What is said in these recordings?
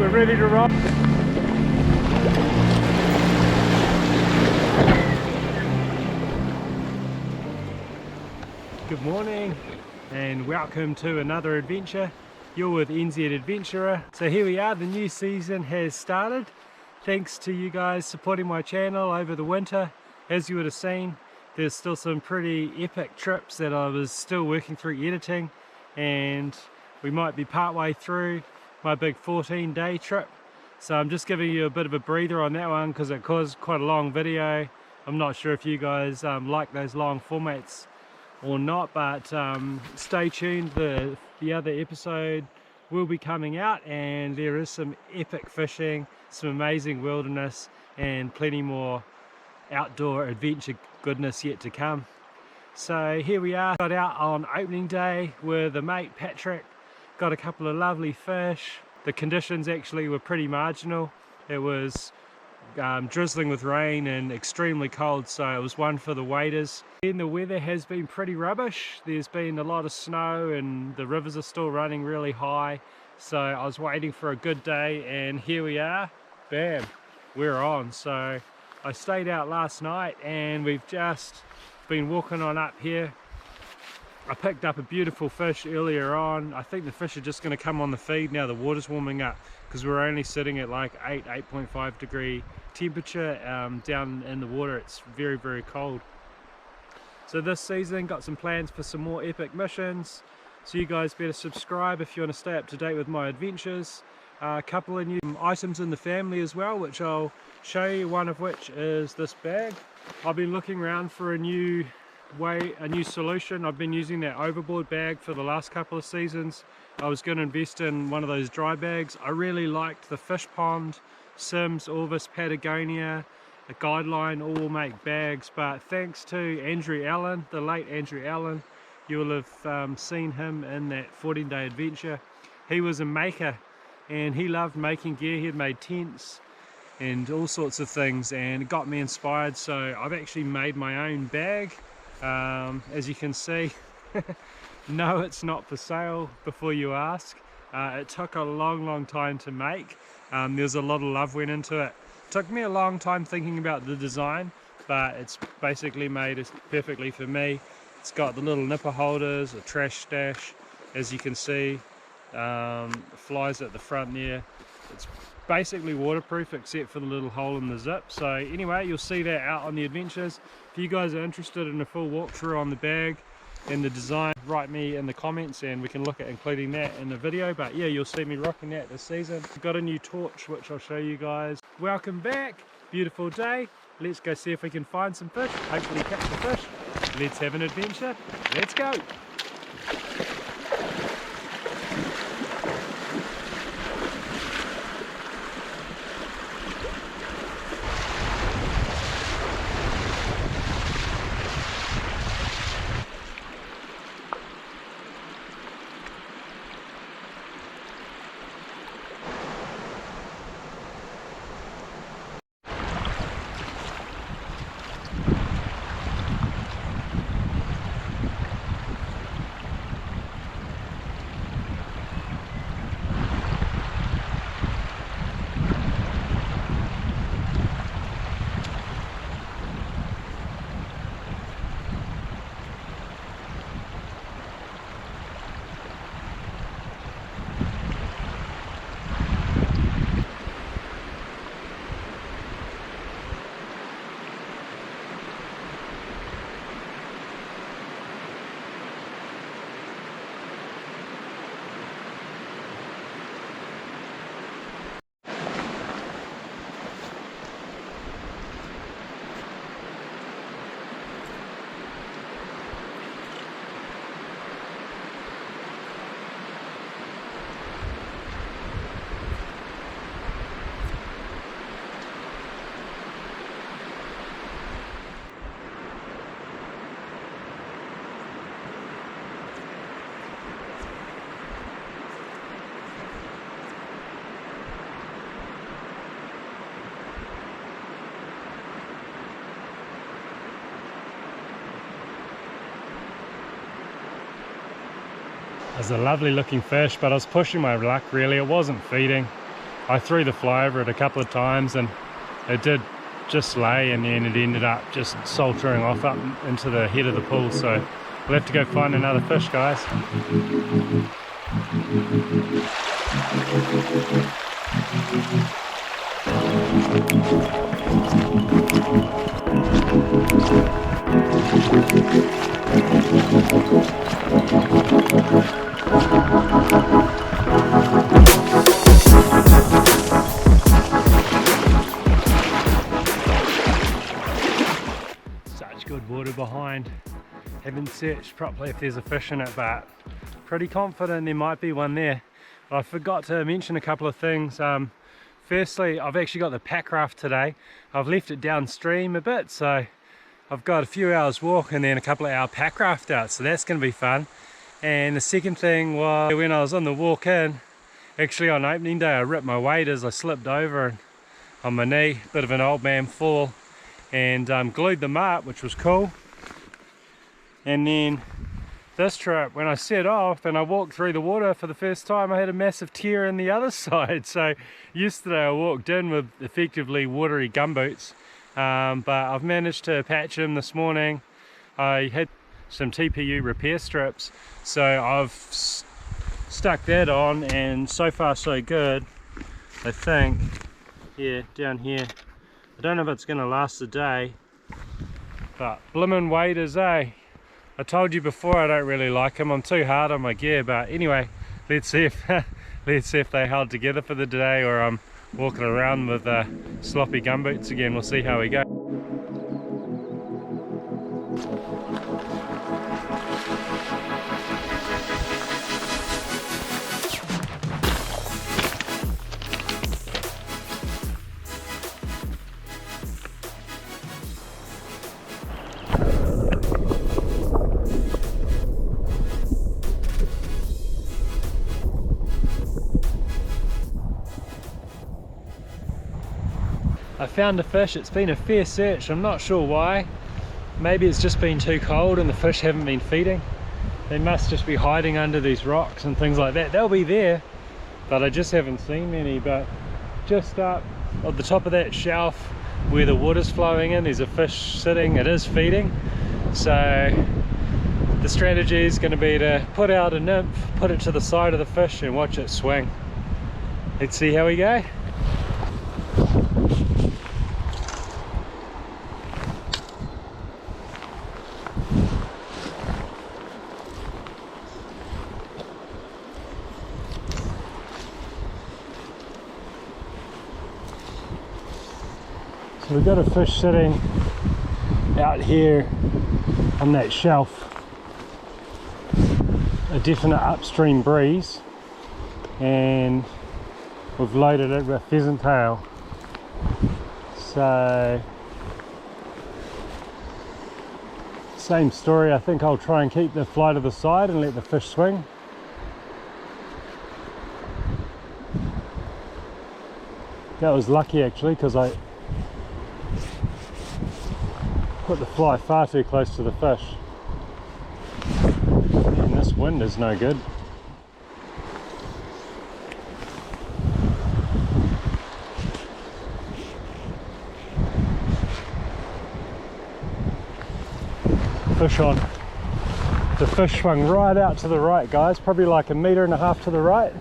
we're ready to roll. Good morning and welcome to another adventure. You're with NZ Adventurer. So here we are, the new season has started. Thanks to you guys supporting my channel over the winter. As you would have seen, there's still some pretty epic trips that I was still working through editing, and we might be partway through my big 14-day trip. So I'm just giving you a bit of a breather on that one because it was quite a long video. I'm not sure if you guys like those long formats or not, but stay tuned. The other episode will be coming out, and there is some epic fishing, some amazing wilderness, and plenty more outdoor adventure goodness yet to come. So here we are, got out on opening day with a mate Patrick, got a couple of lovely fish. The conditions actually were pretty marginal. It was drizzling with rain and extremely cold, so it was one for the waders. And the weather has been pretty rubbish. There's been a lot of snow and the rivers are still running really high, so I was waiting for a good day, and here we are, bam, we're on. So I stayed out last night and we've just been walking on up here. I picked up a beautiful fish earlier on. I think the fish are just going to come on the feed now the water's warming up, because we're only sitting at like 8.5 degree temperature down in the water. It's very, very cold. So this season got some plans for some more epic missions, so you guys better subscribe if you want to stay up to date with my adventures. A couple of new items in the family as well, which I'll show you, one of which is this bag. I've been looking around for a new solution. I've been using that overboard bag for the last couple of seasons. I was going to invest in one of those dry bags. I really liked the Fish Pond, Sims, Orvis, Patagonia, a Guideline all make bags, but thanks to Andrew Allen, the late Andrew Allen, you will have seen him in that 14-day adventure. He was a maker and he loved making gear. He had made tents and all sorts of things, and it got me inspired. So I've actually made my own bag. As you can see, no, it's not for sale before you ask. It took a long time to make. There's a lot of love went into it. Took me a long time thinking about the design, but it's basically made perfectly for me. It's got the little nipper holders, a trash stash, as you can see, flies at the front there. It's basically waterproof except for the little hole in the zip. So anyway, you'll see that out on the adventures. If you guys are interested in a full walkthrough on the bag and the design, write me in the comments and we can look at including that in the video. But yeah, you'll see me rocking that this season. I've got a new torch which I'll show you guys. Welcome back, beautiful day. Let's go see if we can find some fish, hopefully catch the fish. Let's have an adventure, let's go. It was a lovely looking fish, but I was pushing my luck really. It wasn't feeding. I threw the fly over it a couple of times and it did just lay, and then it ended up just soltering off up into the head of the pool. So we'll have to go find another fish, guys. Such good water behind. Haven't searched properly if there's a fish in it, but pretty confident there might be one there. I forgot to mention a couple of things. Firstly, I've actually got the pack raft today. I've left it downstream a bit, so I've got a few hours walk and then a couple of hour pack raft out, so that's going to be fun. And the second thing was when I was on the walk in, actually on opening day, I ripped my waders. I slipped over on my knee, bit of an old man fall, and glued them up, which was cool. And then this trip, when I set off and I walked through the water for the first time, I had a massive tear in the other side. So yesterday I walked in with effectively watery gumboots, but I've managed to patch them this morning. I had some TPU repair strips, so I've stuck that on, and so far so good, I think. Yeah, down here. I don't know if it's going to last a day, but blimmin' waders, eh? I told you before I don't really like them. I'm too hard on my gear, but anyway, let's see if they held together for the day, or I'm walking around with sloppy gumboots again. We'll see how we go. I found a fish. It's been a fair search. I'm not sure why. Maybe it's just been too cold and the fish haven't been feeding. They must just be hiding under these rocks and things like that. They'll be there, but I just haven't seen many. But just up at the top of that shelf where the water's flowing in, there's a fish sitting. It is feeding. So the strategy is going to be to put out a nymph, put it to the side of the fish and watch it swing. Let's see how we go. So we've got a fish sitting out here on that shelf, a definite upstream breeze, and we've loaded it with pheasant tail. So same story. I think I'll try and keep the fly to the side and let the fish swing. That was lucky actually, because I put the fly far too close to the fish, and this wind is no good. Fish on. The fish swung right out to the right, guys, probably like 1.5 meters to the right.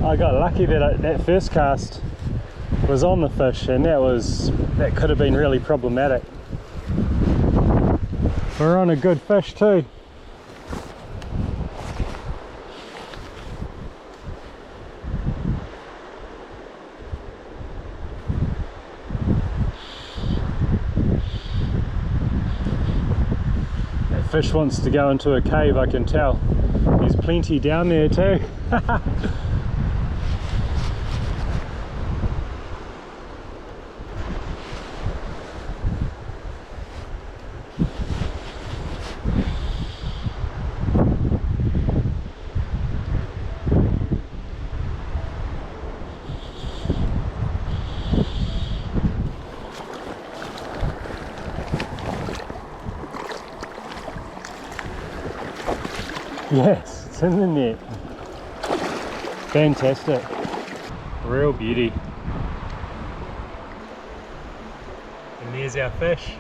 I got lucky that that first cast was on the fish, and that could have been really problematic. We're on a good fish too. That fish wants to go into a cave, I can tell. There's plenty down there too. Yes, it's in the net. Fantastic. Real beauty. And there's our fish.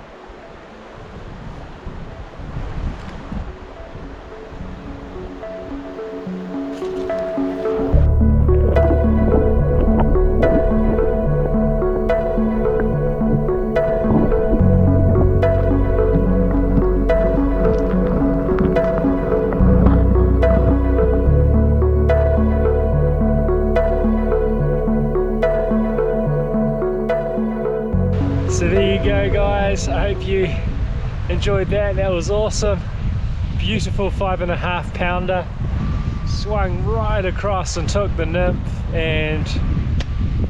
So there you go guys, I hope you enjoyed that. That was awesome. Beautiful 5.5 pounder. Swung right across and took the nymph, and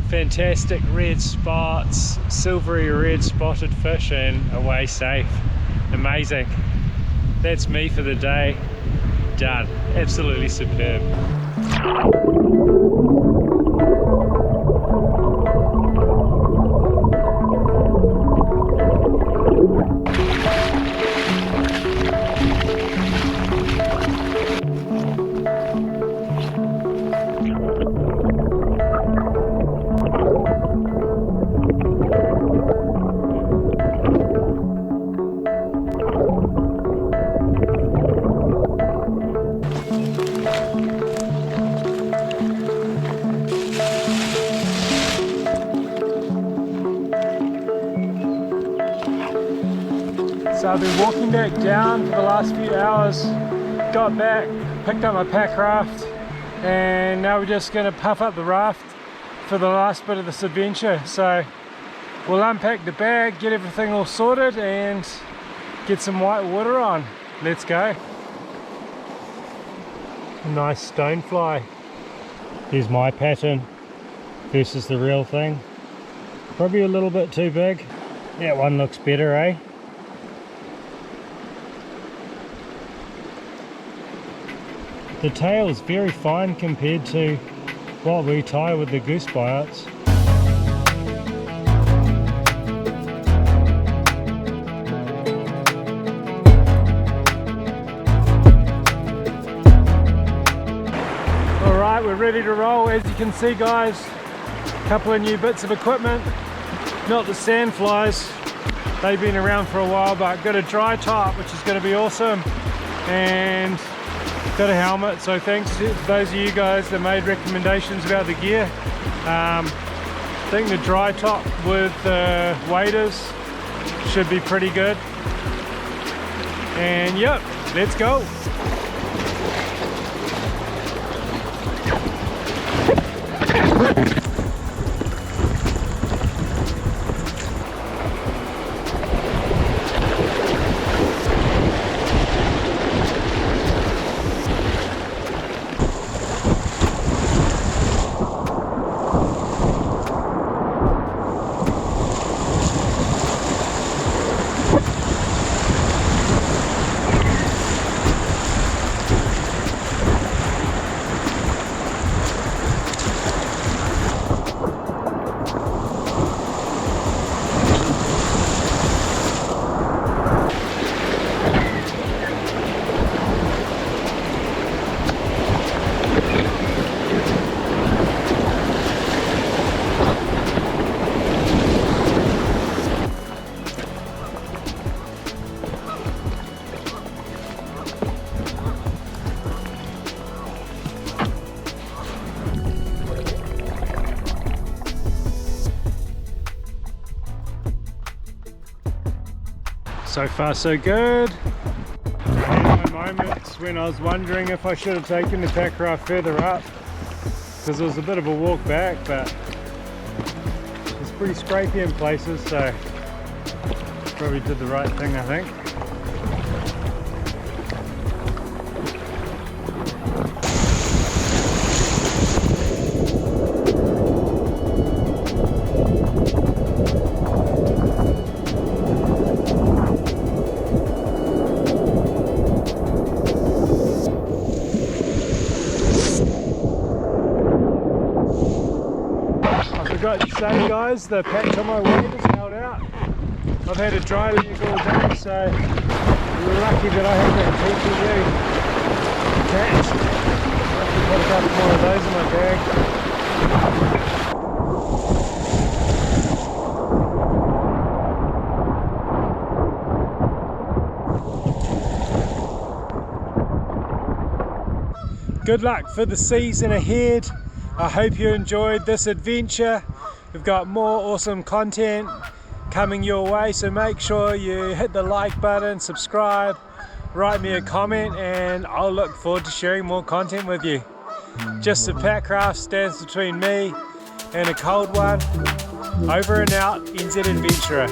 fantastic red spots, silvery red spotted fish, and away safe. Amazing. That's me for the day. Done. Absolutely superb. So I've been walking back down for the last few hours, got back, picked up my pack raft, and now we're just going to puff up the raft for the last bit of this adventure. So we'll unpack the bag, get everything all sorted, and get some white water on. Let's go. A nice stonefly. Here's my pattern versus the real thing. Probably a little bit too big. That one looks better, eh? The tail's very fine compared to what we tie with the goose biots. Alright, we're ready to roll. As you can see guys, a couple of new bits of equipment. Not the sand flies, they've been around for a while, but got a dry top, which is going to be awesome, and got a helmet. So thanks to those of you guys that made recommendations about the gear. I think the dry top with waders should be pretty good. And yep, let's go. So far so good. And my moments when I was wondering if I should have taken the pack raft further up, because it was a bit of a walk back, but it's pretty scrapey in places, so probably did the right thing, I think. Forgot to say guys, the patch on my wing is held out. I've had a dry leg all day, so lucky that I have that PPU patch. Got a couple more of those in my bag. Good luck for the season ahead. I hope you enjoyed this adventure. We've got more awesome content coming your way, so make sure you hit the like button, subscribe, write me a comment, and I'll look forward to sharing more content with you. Just a Packcraft stands between me and a cold one. Over and out, NZ Adventurer.